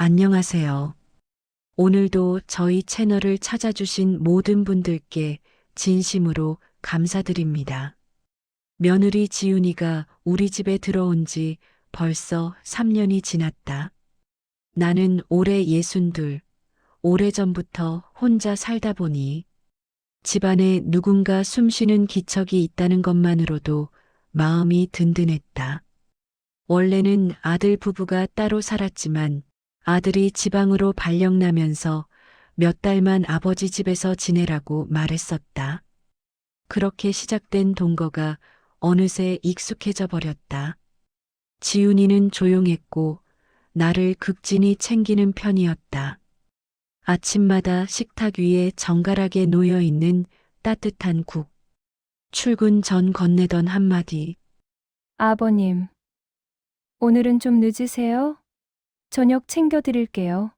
안녕하세요. 오늘도 저희 채널을 찾아주신 모든 분들께 진심으로 감사드립니다. 며느리 지윤이가 우리 집에 들어온 지 벌써 3년이 지났다. 나는 올해 62, 오래전부터 혼자 살다 보니 집안에 누군가 숨쉬는 기척이 있다는 것만으로도 마음이 든든했다. 원래는 아들 부부가 따로 살았지만 아들이 지방으로 발령나면서 몇 달만 아버지 집에서 지내라고 말했었다. 그렇게 시작된 동거가 어느새 익숙해져 버렸다. 지훈이는 조용했고 나를 극진히 챙기는 편이었다. 아침마다 식탁 위에 정갈하게 놓여 있는 따뜻한 국. 출근 전 건네던 한마디. 아버님, 오늘은 좀 늦으세요? 저녁 챙겨드릴게요.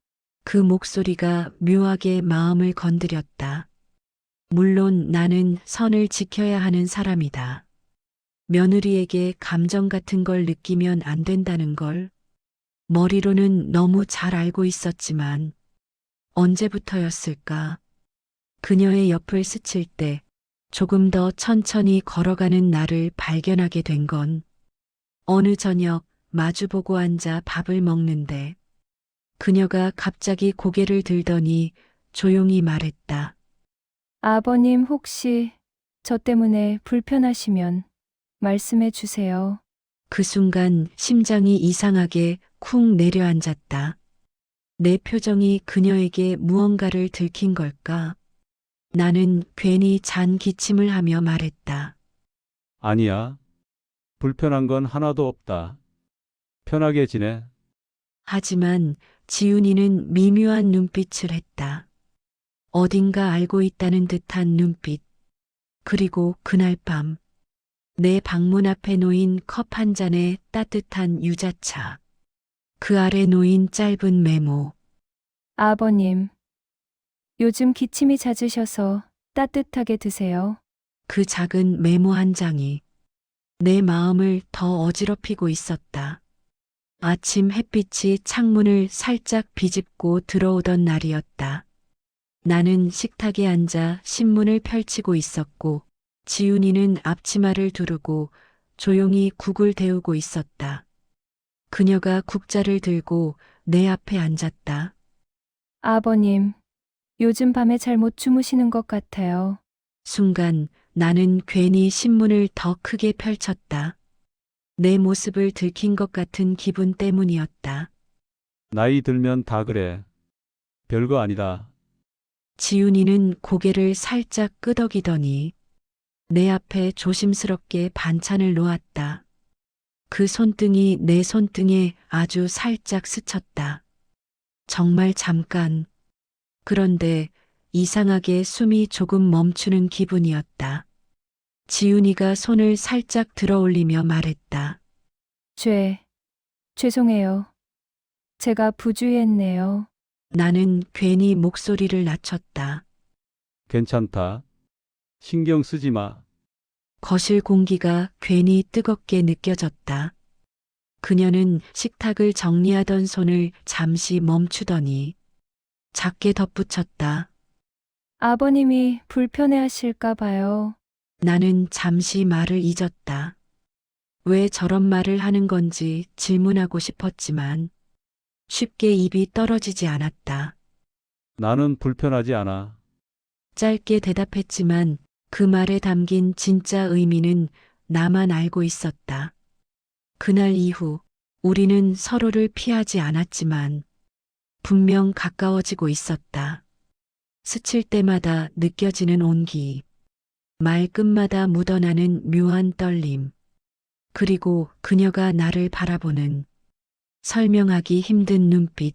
그 목소리가 묘하게 마음을 건드렸다. 물론 나는 선을 지켜야 하는 사람이다. 며느리에게 감정 같은 걸 느끼면 안 된다는 걸 머리로는 너무 잘 알고 있었지만 언제부터였을까? 그녀의 옆을 스칠 때 조금 더 천천히 걸어가는 나를 발견하게 된 건 어느 저녁 마주보고 앉아 밥을 먹는데 그녀가 갑자기 고개를 들더니 조용히 말했다. 아버님 혹시 저 때문에 불편하시면 말씀해 주세요. 그 순간 심장이 이상하게 쿵 내려앉았다. 내 표정이 그녀에게 무언가를 들킨 걸까? 나는 괜히 잔 기침을 하며 말했다. 아니야. 불편한 건 하나도 없다. 편하게 지내. 하지만 지훈이는 미묘한 눈빛을 했다. 어딘가 알고 있다는 듯한 눈빛. 그리고 그날 밤, 내 방문 앞에 놓인 컵 한 잔에 따뜻한 유자차. 그 아래 놓인 짧은 메모. 아버님, 요즘 기침이 잦으셔서 따뜻하게 드세요. 그 작은 메모 한 장이 내 마음을 더 어지럽히고 있었다. 아침 햇빛이 창문을 살짝 비집고 들어오던 날이었다. 나는 식탁에 앉아 신문을 펼치고 있었고 지훈이는 앞치마를 두르고 조용히 국을 데우고 있었다. 그녀가 국자를 들고 내 앞에 앉았다. 아버님, 요즘 밤에 잘 못 주무시는 것 같아요. 순간 나는 괜히 신문을 더 크게 펼쳤다. 내 모습을 들킨 것 같은 기분 때문이었다. 나이 들면 다 그래. 별거 아니다. 지훈이는 고개를 살짝 끄덕이더니 내 앞에 조심스럽게 반찬을 놓았다. 그 손등이 내 손등에 아주 살짝 스쳤다. 정말 잠깐. 그런데 이상하게 숨이 조금 멈추는 기분이었다. 지훈이가 손을 살짝 들어 올리며 말했다. 죄송해요. 제가 부주의했네요. 나는 괜히 목소리를 낮췄다. 괜찮다. 신경 쓰지 마. 거실 공기가 괜히 뜨겁게 느껴졌다. 그녀는 식탁을 정리하던 손을 잠시 멈추더니 작게 덧붙였다. 아버님이 불편해 하실까 봐요. 나는 잠시 말을 잊었다. 왜 저런 말을 하는 건지 질문하고 싶었지만 쉽게 입이 떨어지지 않았다. 나는 불편하지 않아. 짧게 대답했지만 그 말에 담긴 진짜 의미는 나만 알고 있었다. 그날 이후 우리는 서로를 피하지 않았지만 분명 가까워지고 있었다. 스칠 때마다 느껴지는 온기, 말끝마다 묻어나는 묘한 떨림, 그리고 그녀가 나를 바라보는 설명하기 힘든 눈빛.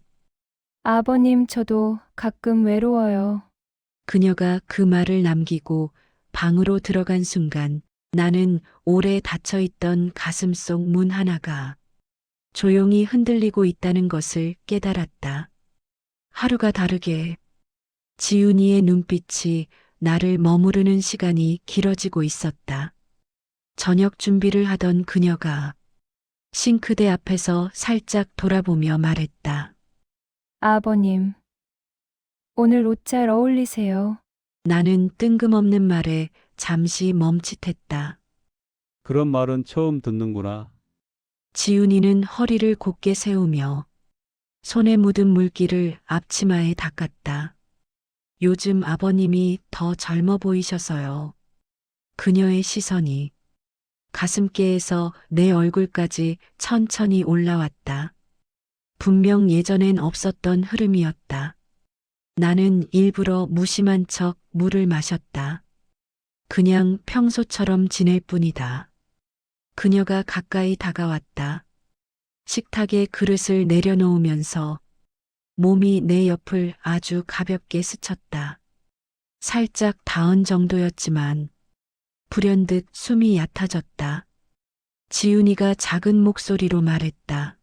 아버님, 저도 가끔 외로워요. 그녀가 그 말을 남기고 방으로 들어간 순간 나는 오래 닫혀있던 가슴 속 문 하나가 조용히 흔들리고 있다는 것을 깨달았다. 하루가 다르게 지훈이의 눈빛이 나를 머무르는 시간이 길어지고 있었다. 저녁 준비를 하던 그녀가 싱크대 앞에서 살짝 돌아보며 말했다. 아버님, 오늘 옷 잘 어울리세요. 나는 뜬금없는 말에 잠시 멈칫했다. 그런 말은 처음 듣는구나. 지훈이는 허리를 곧게 세우며 손에 묻은 물기를 앞치마에 닦았다. 요즘 아버님이 더 젊어 보이셔서요. 그녀의 시선이 가슴께에서 내 얼굴까지 천천히 올라왔다. 분명 예전엔 없었던 흐름이었다. 나는 일부러 무심한 척 물을 마셨다. 그냥 평소처럼 지낼 뿐이다. 그녀가 가까이 다가왔다. 식탁에 그릇을 내려놓으면서 몸이 내 옆을 아주 가볍게 스쳤다. 살짝 닿은 정도였지만 불현듯 숨이 얕아졌다. 지훈이가 작은 목소리로 말했다.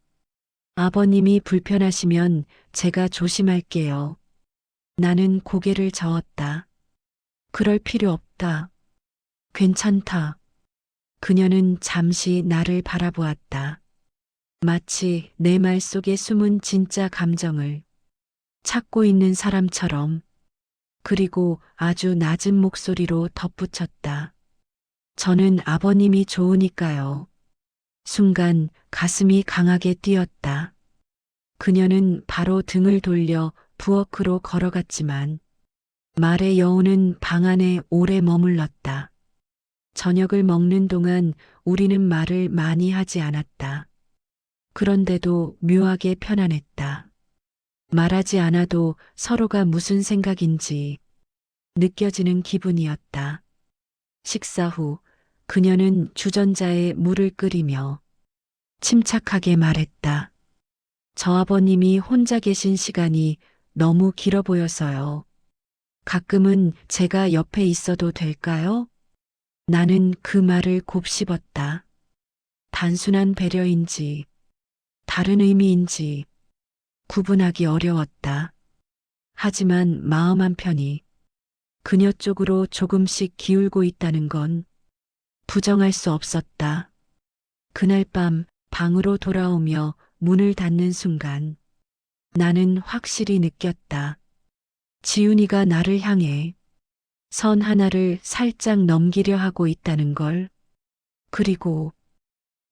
아버님이 불편하시면 제가 조심할게요. 나는 고개를 저었다. 그럴 필요 없다. 괜찮다. 그녀는 잠시 나를 바라보았다. 마치 내 말 속에 숨은 진짜 감정을 찾고 있는 사람처럼. 그리고 아주 낮은 목소리로 덧붙였다. 저는 아버님이 좋으니까요. 순간 가슴이 강하게 뛰었다. 그녀는 바로 등을 돌려 부엌으로 걸어갔지만 말의 여우는 방 안에 오래 머물렀다. 저녁을 먹는 동안 우리는 말을 많이 하지 않았다. 그런데도 묘하게 편안했다. 말하지 않아도 서로가 무슨 생각인지 느껴지는 기분이었다. 식사 후 그녀는 주전자에 물을 끓이며 침착하게 말했다. 저 아버님이 혼자 계신 시간이 너무 길어 보여서요. 가끔은 제가 옆에 있어도 될까요? 나는 그 말을 곱씹었다. 단순한 배려인지 다른 의미인지 구분하기 어려웠다. 하지만 마음 한편이 그녀 쪽으로 조금씩 기울고 있다는 건 부정할 수 없었다. 그날 밤 방으로 돌아오며 문을 닫는 순간 나는 확실히 느꼈다. 지훈이가 나를 향해 선 하나를 살짝 넘기려 하고 있다는 걸. 그리고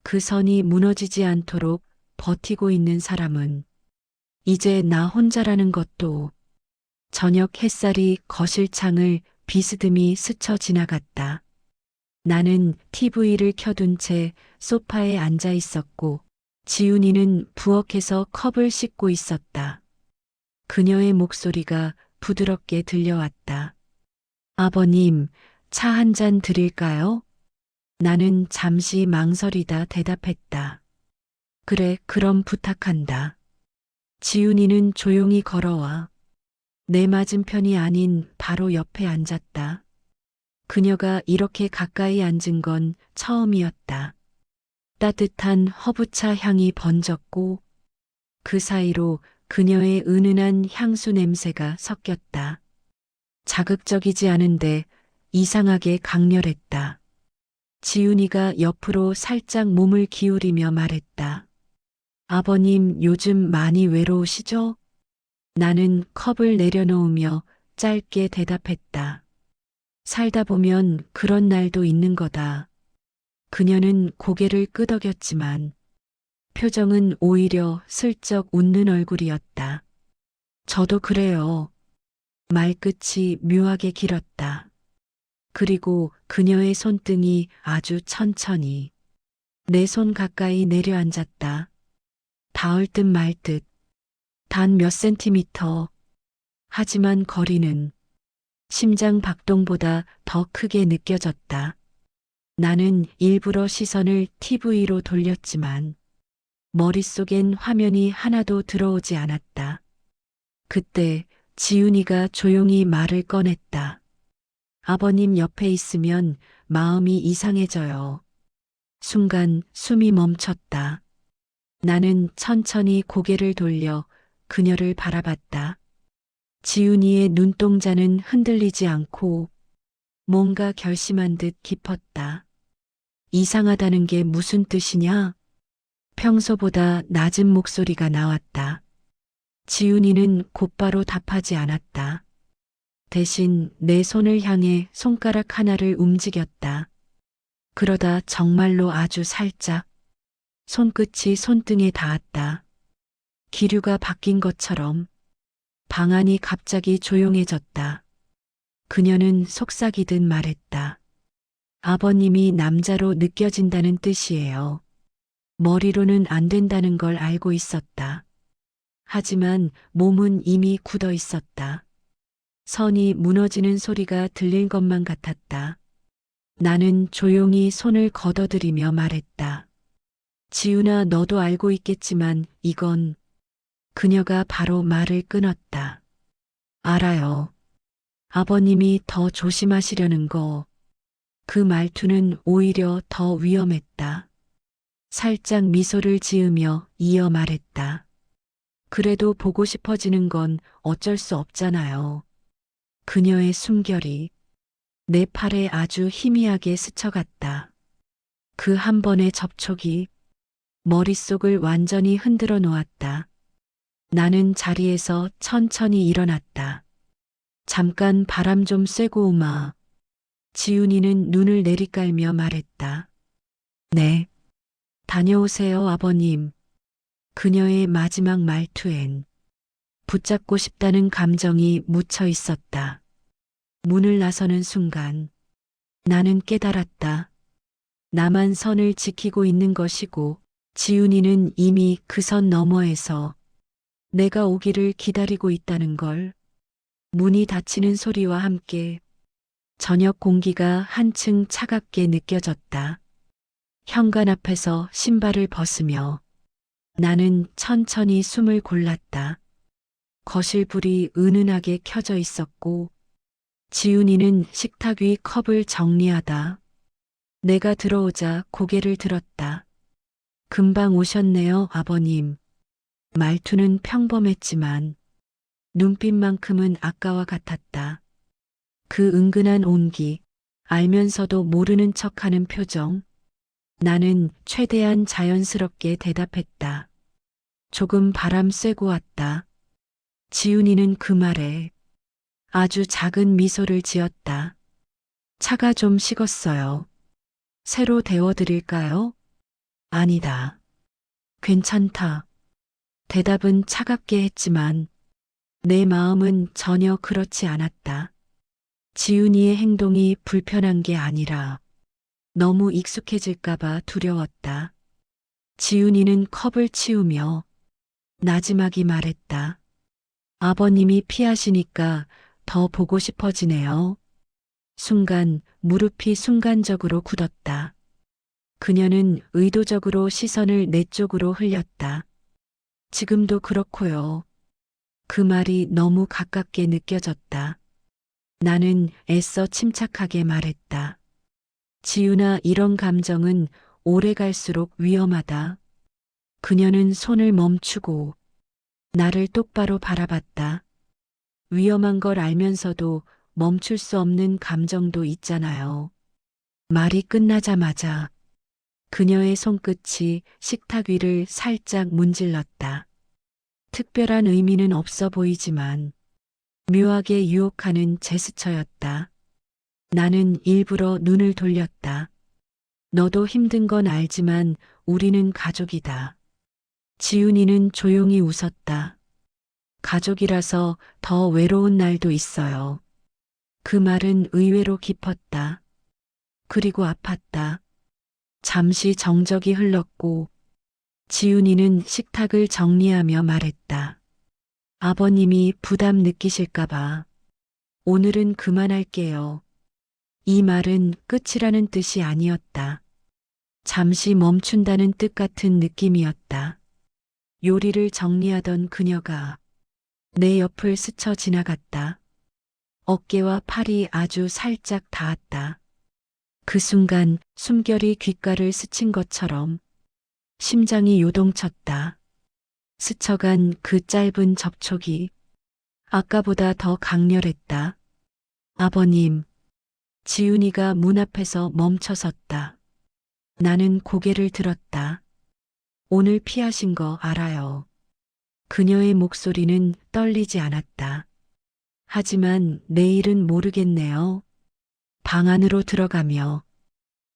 그 선이 무너지지 않도록 버티고 있는 사람은 이제 나 혼자라는 것도. 저녁 햇살이 거실 창을 비스듬히 스쳐 지나갔다. 나는 TV를 켜둔 채 소파에 앉아 있었고 지훈이는 부엌에서 컵을 씻고 있었다. 그녀의 목소리가 부드럽게 들려왔다. 아버님, 차 한 잔 드릴까요? 나는 잠시 망설이다 대답했다. 그래, 그럼 부탁한다. 지훈이는 조용히 걸어와 내 맞은편이 아닌 바로 옆에 앉았다. 그녀가 이렇게 가까이 앉은 건 처음이었다. 따뜻한 허브차 향이 번졌고 그 사이로 그녀의 은은한 향수 냄새가 섞였다. 자극적이지 않은데 이상하게 강렬했다. 지훈이가 옆으로 살짝 몸을 기울이며 말했다. 아버님 요즘 많이 외로우시죠? 나는 컵을 내려놓으며 짧게 대답했다. 살다 보면 그런 날도 있는 거다. 그녀는 고개를 끄덕였지만 표정은 오히려 슬쩍 웃는 얼굴이었다. 저도 그래요. 말끝이 묘하게 길었다. 그리고 그녀의 손등이 아주 천천히 내 손 가까이 내려앉았다. 닿을 듯 말 듯. 단 몇 센티미터. 하지만 거리는 심장 박동보다 더 크게 느껴졌다. 나는 일부러 시선을 TV로 돌렸지만 머릿속엔 화면이 하나도 들어오지 않았다. 그때 지훈이가 조용히 말을 꺼냈다. 아버님 옆에 있으면 마음이 이상해져요. 순간 숨이 멈췄다. 나는 천천히 고개를 돌려 그녀를 바라봤다. 지훈이의 눈동자는 흔들리지 않고 뭔가 결심한 듯 깊었다. 이상하다는 게 무슨 뜻이냐? 평소보다 낮은 목소리가 나왔다. 지훈이는 곧바로 답하지 않았다. 대신 내 손을 향해 손가락 하나를 움직였다. 그러다 정말로 아주 살짝 손끝이 손등에 닿았다. 기류가 바뀐 것처럼 방 안이 갑자기 조용해졌다. 그녀는 속삭이듯 말했다. 아버님이 남자로 느껴진다는 뜻이에요. 머리로는 안 된다는 걸 알고 있었다. 하지만 몸은 이미 굳어 있었다. 선이 무너지는 소리가 들릴 것만 같았다. 나는 조용히 손을 걷어들이며 말했다. 지훈아, 너도 알고 있겠지만 이건... 그녀가 바로 말을 끊었다. 알아요. 아버님이 더 조심하시려는 거. 그 말투는 오히려 더 위험했다. 살짝 미소를 지으며 이어 말했다. 그래도 보고 싶어지는 건 어쩔 수 없잖아요. 그녀의 숨결이 내 팔에 아주 희미하게 스쳐갔다. 그 한 번의 접촉이 머릿속을 완전히 흔들어 놓았다. 나는 자리에서 천천히 일어났다. 잠깐 바람 좀 쐬고 오마. 지훈이는 눈을 내리깔며 말했다. 네. 다녀오세요, 아버님. 그녀의 마지막 말투엔 붙잡고 싶다는 감정이 묻혀 있었다. 문을 나서는 순간 나는 깨달았다. 나만 선을 지키고 있는 것이고 지훈이는 이미 그 선 너머에서 내가 오기를 기다리고 있다는 걸. 문이 닫히는 소리와 함께 저녁 공기가 한층 차갑게 느껴졌다. 현관 앞에서 신발을 벗으며 나는 천천히 숨을 골랐다. 거실 불이 은은하게 켜져 있었고 지훈이는 식탁 위 컵을 정리하다 내가 들어오자 고개를 들었다. 금방 오셨네요, 아버님. 말투는 평범했지만 눈빛만큼은 아까와 같았다. 그 은근한 온기, 알면서도 모르는 척하는 표정. 나는 최대한 자연스럽게 대답했다. 조금 바람 쐬고 왔다. 지훈이는 그 말에 아주 작은 미소를 지었다. 차가 좀 식었어요. 새로 데워드릴까요? 아니다. 괜찮다. 대답은 차갑게 했지만 내 마음은 전혀 그렇지 않았다. 지훈이의 행동이 불편한 게 아니라 너무 익숙해질까봐 두려웠다. 지훈이는 컵을 치우며 나지막이 말했다. 아버님이 피하시니까 더 보고 싶어지네요. 순간 무릎이 순간적으로 굳었다. 그녀는 의도적으로 시선을 내 쪽으로 흘렸다. 지금도 그렇고요. 그 말이 너무 가깝게 느껴졌다. 나는 애써 침착하게 말했다. 지훈아, 이런 감정은 오래 갈수록 위험하다. 그녀는 손을 멈추고 나를 똑바로 바라봤다. 위험한 걸 알면서도 멈출 수 없는 감정도 있잖아요. 말이 끝나자마자 그녀의 손끝이 식탁 위를 살짝 문질렀다. 특별한 의미는 없어 보이지만 묘하게 유혹하는 제스처였다. 나는 일부러 눈을 돌렸다. 너도 힘든 건 알지만 우리는 가족이다. 지훈이는 조용히 웃었다. 가족이라서 더 외로운 날도 있어요. 그 말은 의외로 깊었다. 그리고 아팠다. 잠시 정적이 흘렀고 지훈이는 식탁을 정리하며 말했다. 아버님이 부담 느끼실까봐 오늘은 그만할게요. 이 말은 끝이라는 뜻이 아니었다. 잠시 멈춘다는 뜻 같은 느낌이었다. 요리를 정리하던 그녀가 내 옆을 스쳐 지나갔다. 어깨와 팔이 아주 살짝 닿았다. 그 순간 숨결이 귓가를 스친 것처럼 심장이 요동쳤다. 스쳐간 그 짧은 접촉이 아까보다 더 강렬했다. 아버님, 지훈이가 문 앞에서 멈춰섰다. 나는 고개를 들었다. 오늘 피하신 거 알아요. 그녀의 목소리는 떨리지 않았다. 하지만 내일은 모르겠네요. 방 안으로 들어가며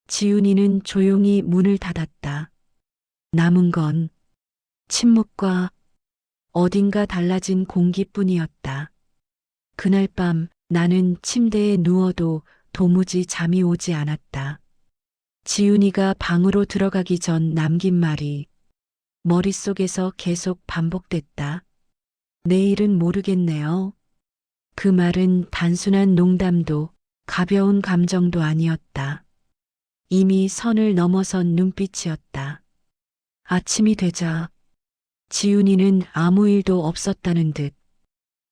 지훈이는 조용히 문을 닫았다. 남은 건 침묵과 어딘가 달라진 공기뿐이었다. 그날 밤 나는 침대에 누워도 도무지 잠이 오지 않았다. 지훈이가 방으로 들어가기 전 남긴 말이 머릿속에서 계속 반복됐다. 내일은 모르겠네요. 그 말은 단순한 농담도 가벼운 감정도 아니었다. 이미 선을 넘어선 눈빛이었다. 아침이 되자 지훈이는 아무 일도 없었다는 듯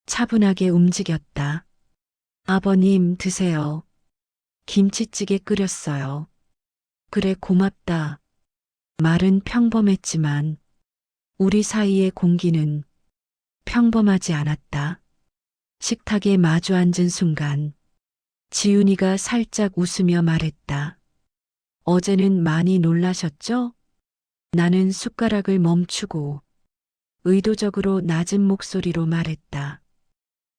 차분하게 움직였다. 아버님 드세요. 김치찌개 끓였어요. 그래 고맙다. 말은 평범했지만 우리 사이의 공기는 평범하지 않았다. 식탁에 마주 앉은 순간 지훈이가 살짝 웃으며 말했다. 어제는 많이 놀라셨죠? 나는 숟가락을 멈추고 의도적으로 낮은 목소리로 말했다.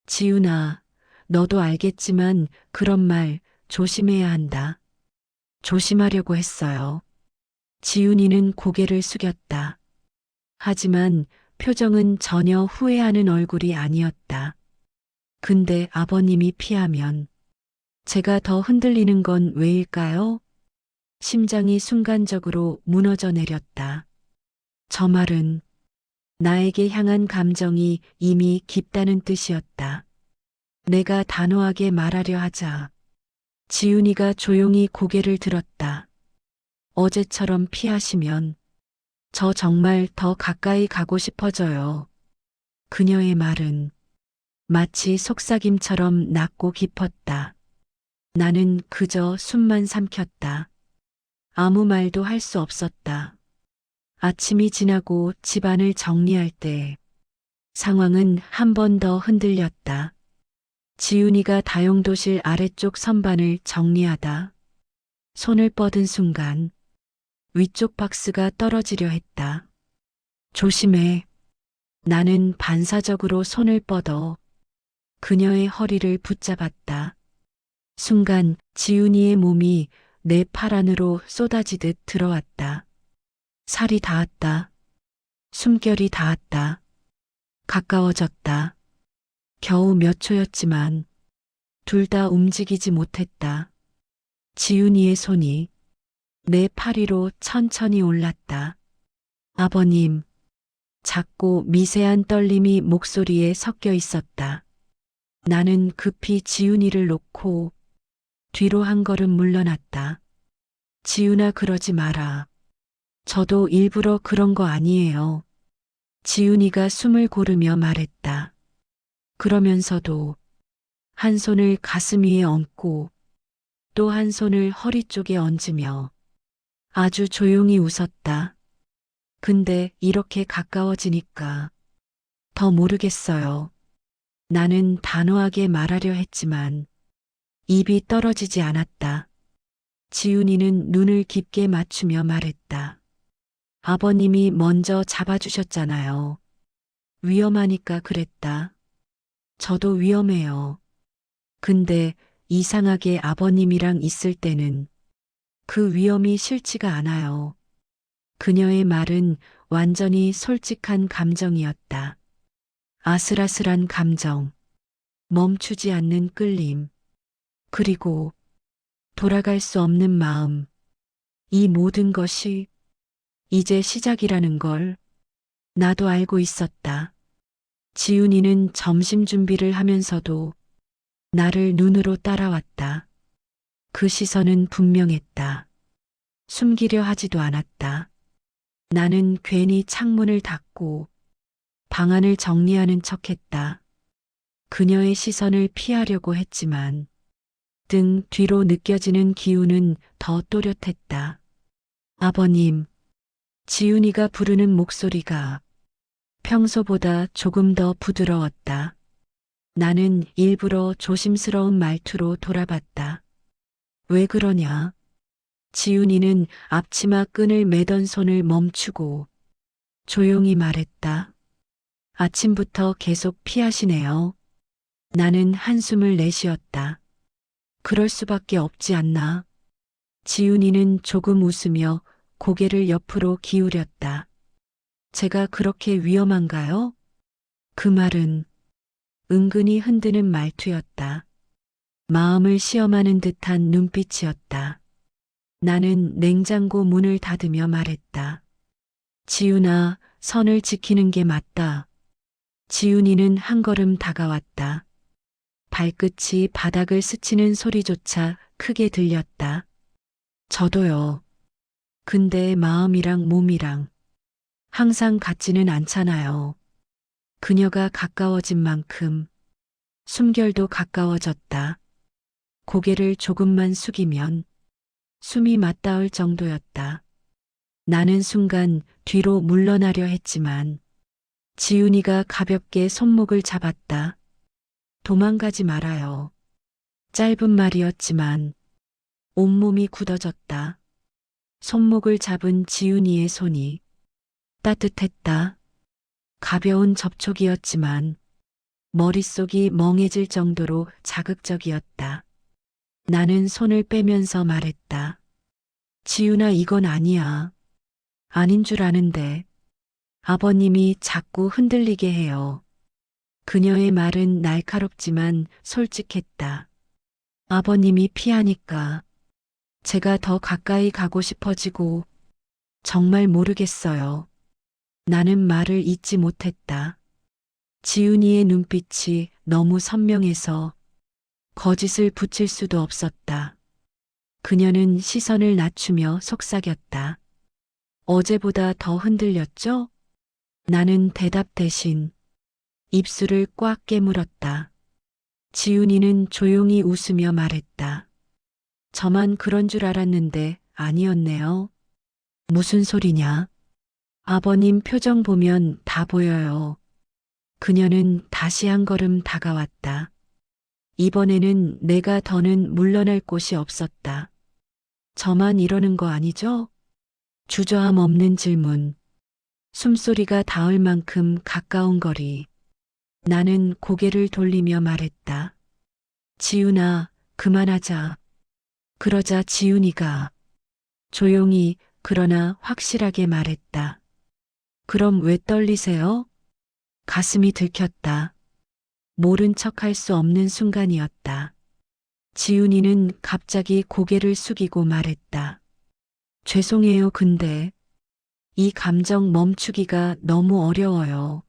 지훈아, 너도 알겠지만 그런 말 조심해야 한다. 조심하려고 했어요. 지훈이는 고개를 숙였다. 하지만 표정은 전혀 후회하는 얼굴이 아니었다. 근데 아버님이 피하면 제가 더 흔들리는 건 왜일까요? 심장이 순간적으로 무너져 내렸다. 저 말은 나에게 향한 감정이 이미 깊다는 뜻이었다. 내가 단호하게 말하려 하자 지훈이가 조용히 고개를 들었다. 어제처럼 피하시면 저 정말 더 가까이 가고 싶어져요. 그녀의 말은 마치 속삭임처럼 낮고 깊었다. 나는 그저 숨만 삼켰다. 아무 말도 할 수 없었다. 아침이 지나고 집안을 정리할 때 상황은 한 번 더 흔들렸다. 지훈이가 다용도실 아래쪽 선반을 정리하다 손을 뻗은 순간 위쪽 박스가 떨어지려 했다. 조심해. 나는 반사적으로 손을 뻗어 그녀의 허리를 붙잡았다. 순간 지훈이의 몸이 내 팔 안으로 쏟아지듯 들어왔다. 살이 닿았다. 숨결이 닿았다. 가까워졌다. 겨우 몇 초였지만 둘 다 움직이지 못했다. 지훈이의 손이 내 팔 위로 천천히 올랐다. 아버님, 작고 미세한 떨림이 목소리에 섞여 있었다. 나는 급히 지훈이를 놓고 뒤로 한 걸음 물러났다. 지훈아 그러지 마라. 저도 일부러 그런 거 아니에요. 지훈이가 숨을 고르며 말했다. 그러면서도 한 손을 가슴 위에 얹고 또 한 손을 허리 쪽에 얹으며 아주 조용히 웃었다. 근데 이렇게 가까워지니까 더 모르겠어요. 나는 단호하게 말하려 했지만 입이 떨어지지 않았다. 지훈이는 눈을 깊게 맞추며 말했다. 아버님이 먼저 잡아주셨잖아요. 위험하니까 그랬다. 저도 위험해요. 근데 이상하게 아버님이랑 있을 때는 그 위험이 싫지가 않아요. 그녀의 말은 완전히 솔직한 감정이었다. 아슬아슬한 감정, 멈추지 않는 끌림, 그리고 돌아갈 수 없는 마음. 이 모든 것이 이제 시작이라는 걸 나도 알고 있었다. 지훈이는 점심 준비를 하면서도 나를 눈으로 따라왔다. 그 시선은 분명했다. 숨기려 하지도 않았다. 나는 괜히 창문을 닫고 방안을 정리하는 척했다. 그녀의 시선을 피하려고 했지만 등 뒤로 느껴지는 기운은 더 또렷했다. 아버님, 지훈이가 부르는 목소리가 평소보다 조금 더 부드러웠다. 나는 일부러 조심스러운 말투로 돌아봤다. 왜 그러냐? 지훈이는 앞치마 끈을 매던 손을 멈추고 조용히 말했다. 아침부터 계속 피하시네요. 나는 한숨을 내쉬었다. 그럴 수밖에 없지 않나. 지훈이는 조금 웃으며 고개를 옆으로 기울였다. 제가 그렇게 위험한가요? 그 말은 은근히 흔드는 말투였다. 마음을 시험하는 듯한 눈빛이었다. 나는 냉장고 문을 닫으며 말했다. 지훈아, 선을 지키는 게 맞다. 지훈이는 한 걸음 다가왔다. 발끝이 바닥을 스치는 소리조차 크게 들렸다. 저도요. 근데 마음이랑 몸이랑 항상 같지는 않잖아요. 그녀가 가까워진 만큼 숨결도 가까워졌다. 고개를 조금만 숙이면 숨이 맞닿을 정도였다. 나는 순간 뒤로 물러나려 했지만 지훈이가 가볍게 손목을 잡았다. 도망가지 말아요. 짧은 말이었지만 온몸이 굳어졌다. 손목을 잡은 지훈이의 손이 따뜻했다. 가벼운 접촉이었지만 머릿속이 멍해질 정도로 자극적이었다. 나는 손을 빼면서 말했다. 지훈아, 이건 아니야. 아닌 줄 아는데 아버님이 자꾸 흔들리게 해요. 그녀의 말은 날카롭지만 솔직했다. 아버님이 피하니까 제가 더 가까이 가고 싶어지고 정말 모르겠어요. 나는 말을 잇지 못했다. 지훈이의 눈빛이 너무 선명해서 거짓을 붙일 수도 없었다. 그녀는 시선을 낮추며 속삭였다. 어제보다 더 흔들렸죠? 나는 대답 대신 입술을 꽉 깨물었다. 지훈이는 조용히 웃으며 말했다. 저만 그런 줄 알았는데 아니었네요. 무슨 소리냐? 아버님 표정 보면 다 보여요. 그녀는 다시 한 걸음 다가왔다. 이번에는 내가 더는 물러날 곳이 없었다. 저만 이러는 거 아니죠? 주저함 없는 질문. 숨소리가 닿을 만큼 가까운 거리. 나는 고개를 돌리며 말했다. 지훈아, 그만하자. 그러자 지훈이가 조용히 그러나 확실하게 말했다. 그럼 왜 떨리세요? 가슴이 들켰다. 모른 척할 수 없는 순간이었다. 지훈이는 갑자기 고개를 숙이고 말했다. 죄송해요, 근데 이 감정 멈추기가 너무 어려워요.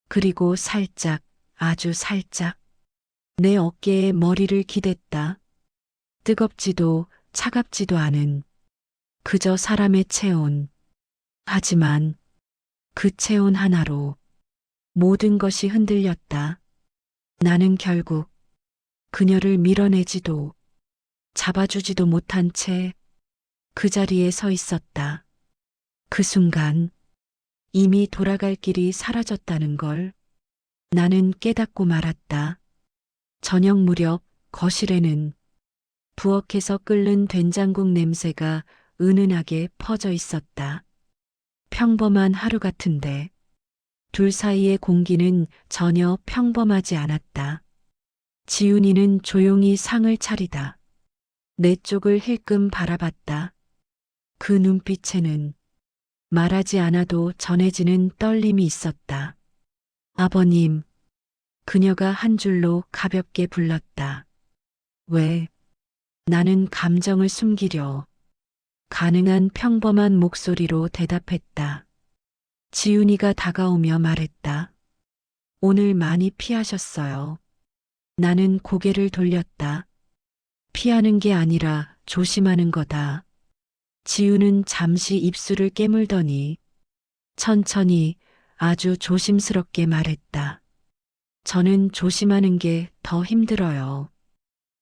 그리고 살짝, 아주 살짝 내 어깨에 머리를 기댔다. 뜨겁지도 차갑지도 않은 그저 사람의 체온. 하지만 그 체온 하나로 모든 것이 흔들렸다. 나는 결국 그녀를 밀어내지도 잡아주지도 못한 채 그 자리에 서 있었다. 그 순간 이미 돌아갈 길이 사라졌다는 걸 나는 깨닫고 말았다. 저녁 무렵 거실에는 부엌에서 끓는 된장국 냄새가 은은하게 퍼져 있었다. 평범한 하루 같은데 둘 사이의 공기는 전혀 평범하지 않았다. 지훈이는 조용히 상을 차리다 내 쪽을 힐끔 바라봤다. 그 눈빛에는 말하지 않아도 전해지는 떨림이 있었다. 아버님, 그녀가 한 줄로 가볍게 불렀다. 왜? 나는 감정을 숨기려 가능한 평범한 목소리로 대답했다. 지훈이가 다가오며 말했다. 오늘 많이 피하셨어요. 나는 고개를 돌렸다. 피하는 게 아니라 조심하는 거다. 지훈은 잠시 입술을 깨물더니 천천히 아주 조심스럽게 말했다. 저는 조심하는 게 더 힘들어요.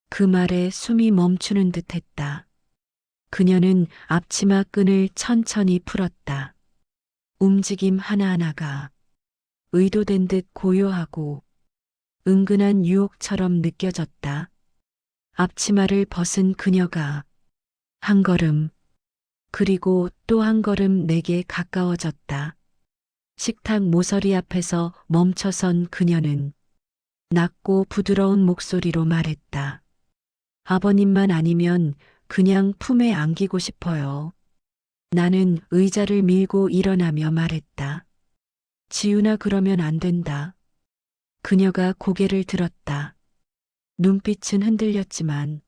그 말에 숨이 멈추는 듯 했다. 그녀는 앞치마 끈을 천천히 풀었다. 움직임 하나하나가 의도된 듯 고요하고 은근한 유혹처럼 느껴졌다. 앞치마를 벗은 그녀가 한 걸음, 그리고 또 한 걸음 내게 가까워졌다. 식탁 모서리 앞에서 멈춰선 그녀는 낮고 부드러운 목소리로 말했다. 아버님만 아니면 그냥 품에 안기고 싶어요. 나는 의자를 밀고 일어나며 말했다. 지훈아, 그러면 안 된다. 그녀가 고개를 들었다. 눈빛은 흔들렸지만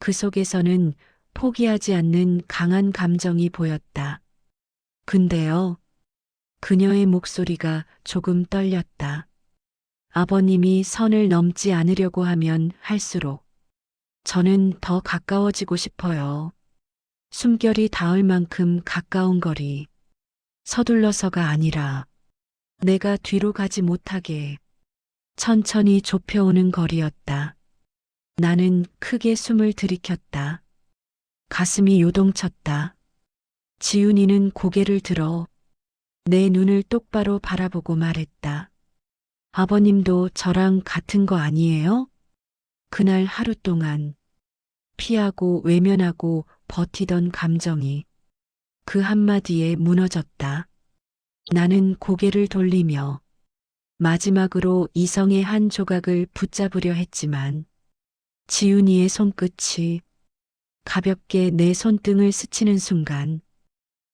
그 속에서는 포기하지 않는 강한 감정이 보였다. 근데요. 그녀의 목소리가 조금 떨렸다. 아버님이 선을 넘지 않으려고 하면 할수록 저는 더 가까워지고 싶어요. 숨결이 닿을 만큼 가까운 거리. 서둘러서가 아니라 내가 뒤로 가지 못하게 천천히 좁혀오는 거리였다. 나는 크게 숨을 들이켰다. 가슴이 요동쳤다. 지훈이는 고개를 들어 내 눈을 똑바로 바라보고 말했다. 아버님도 저랑 같은 거 아니에요? 그날 하루 동안 피하고 외면하고 버티던 감정이 그 한마디에 무너졌다. 나는 고개를 돌리며 마지막으로 이성의 한 조각을 붙잡으려 했지만 지훈이의 손끝이 가볍게 내 손등을 스치는 순간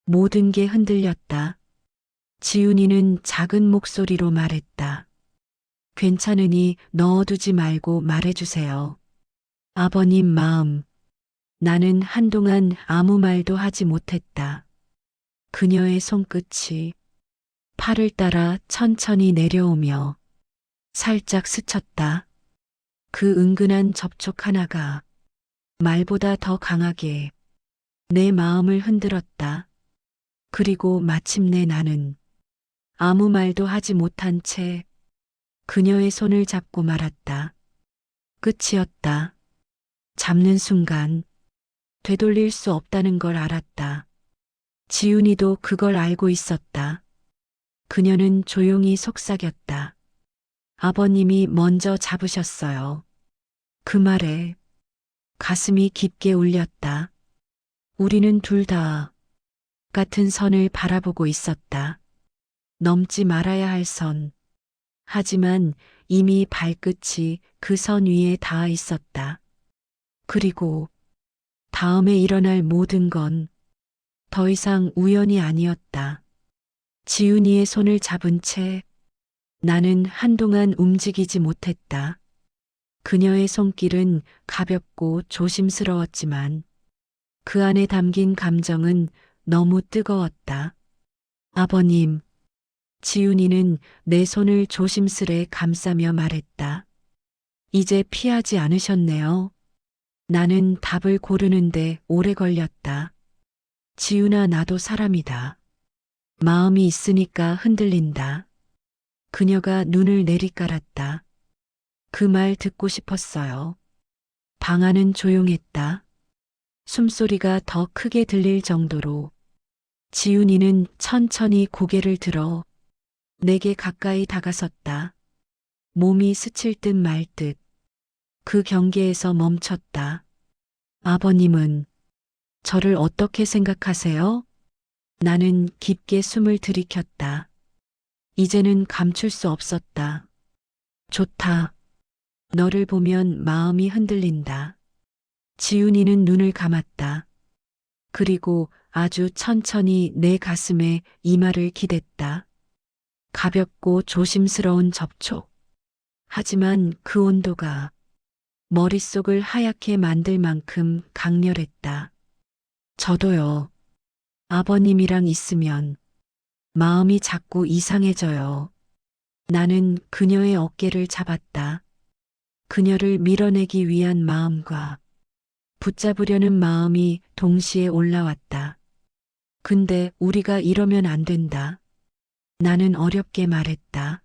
모든 게 흔들렸다. 지훈이는 작은 목소리로 말했다. 괜찮으니 넣어두지 말고 말해주세요. 아버님 마음. 나는 한동안 아무 말도 하지 못했다. 그녀의 손끝이 팔을 따라 천천히 내려오며 살짝 스쳤다. 그 은근한 접촉 하나가 말보다 더 강하게 내 마음을 흔들었다. 그리고 마침내 나는 아무 말도 하지 못한 채 그녀의 손을 잡고 말았다. 끝이었다. 잡는 순간 되돌릴 수 없다는 걸 알았다. 지훈이도 그걸 알고 있었다. 그녀는 조용히 속삭였다. 아버님이 먼저 잡으셨어요. 그 말에 가슴이 깊게 울렸다. 우리는 둘 다 같은 선을 바라보고 있었다. 넘지 말아야 할 선. 하지만 이미 발끝이 그 선 위에 닿아 있었다. 그리고 다음에 일어날 모든 건 더 이상 우연이 아니었다. 지훈이의 손을 잡은 채 나는 한동안 움직이지 못했다. 그녀의 손길은 가볍고 조심스러웠지만 그 안에 담긴 감정은 너무 뜨거웠다. 아버님, 지훈이는 내 손을 조심스레 감싸며 말했다. 이제 피하지 않으셨네요. 나는 답을 고르는데 오래 걸렸다. 지훈아, 나도 사람이다. 마음이 있으니까 흔들린다. 그녀가 눈을 내리깔았다. 그 말 듣고 싶었어요. 방 안은 조용했다. 숨소리가 더 크게 들릴 정도로 지훈이는 천천히 고개를 들어 내게 가까이 다가섰다. 몸이 스칠 듯 말 듯 그 경계에서 멈췄다. 아버님은 저를 어떻게 생각하세요? 나는 깊게 숨을 들이켰다. 이제는 감출 수 없었다. 좋다. 너를 보면 마음이 흔들린다. 지훈이는 눈을 감았다. 그리고 아주 천천히 내 가슴에 이마를 기댔다. 가볍고 조심스러운 접촉. 하지만 그 온도가 머릿속을 하얗게 만들 만큼 강렬했다. 저도요. 아버님이랑 있으면 마음이 자꾸 이상해져요. 나는 그녀의 어깨를 잡았다. 그녀를 밀어내기 위한 마음과 붙잡으려는 마음이 동시에 올라왔다. 근데 우리가 이러면 안 된다. 나는 어렵게 말했다.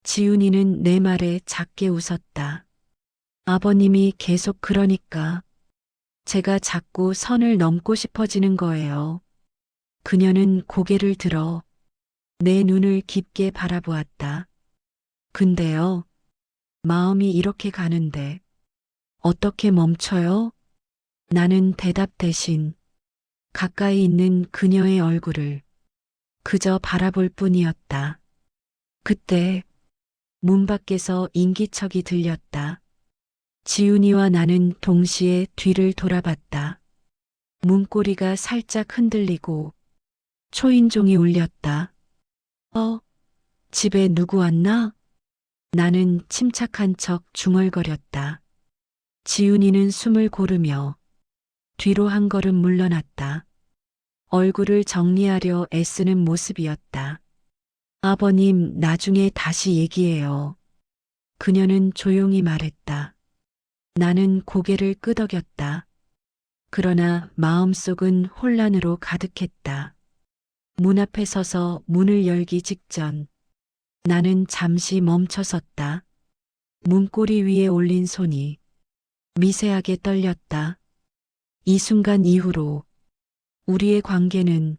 지훈이는 내 말에 작게 웃었다. 아버님이 계속 그러니까 제가 자꾸 선을 넘고 싶어지는 거예요. 그녀는 고개를 들어 내 눈을 깊게 바라보았다. 근데요, 마음이 이렇게 가는데 어떻게 멈춰요? 나는 대답 대신 가까이 있는 그녀의 얼굴을 그저 바라볼 뿐이었다. 그때 문 밖에서 인기척이 들렸다. 지훈이와 나는 동시에 뒤를 돌아봤다. 문고리가 살짝 흔들리고 초인종이 울렸다. 집에 누구 왔나? 나는 침착한 척 중얼거렸다. 지훈이는 숨을 고르며 뒤로 한 걸음 물러났다. 얼굴을 정리하려 애쓰는 모습이었다. 아버님, 나중에 다시 얘기해요. 그녀는 조용히 말했다. 나는 고개를 끄덕였다. 그러나 마음속은 혼란으로 가득했다. 문 앞에 서서 문을 열기 직전 나는 잠시 멈춰섰다. 문고리 위에 올린 손이 미세하게 떨렸다. 이 순간 이후로 우리의 관계는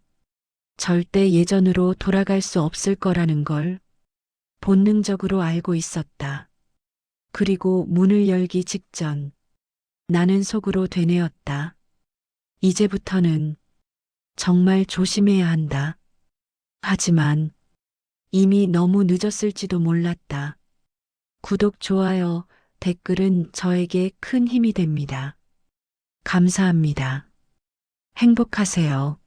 절대 예전으로 돌아갈 수 없을 거라는 걸 본능적으로 알고 있었다. 그리고 문을 열기 직전 나는 속으로 되뇌었다. 이제부터는 정말 조심해야 한다. 하지만 이미 너무 늦었을지도 몰랐다. 구독, 좋아요, 댓글은 저에게 큰 힘이 됩니다. 감사합니다. 행복하세요.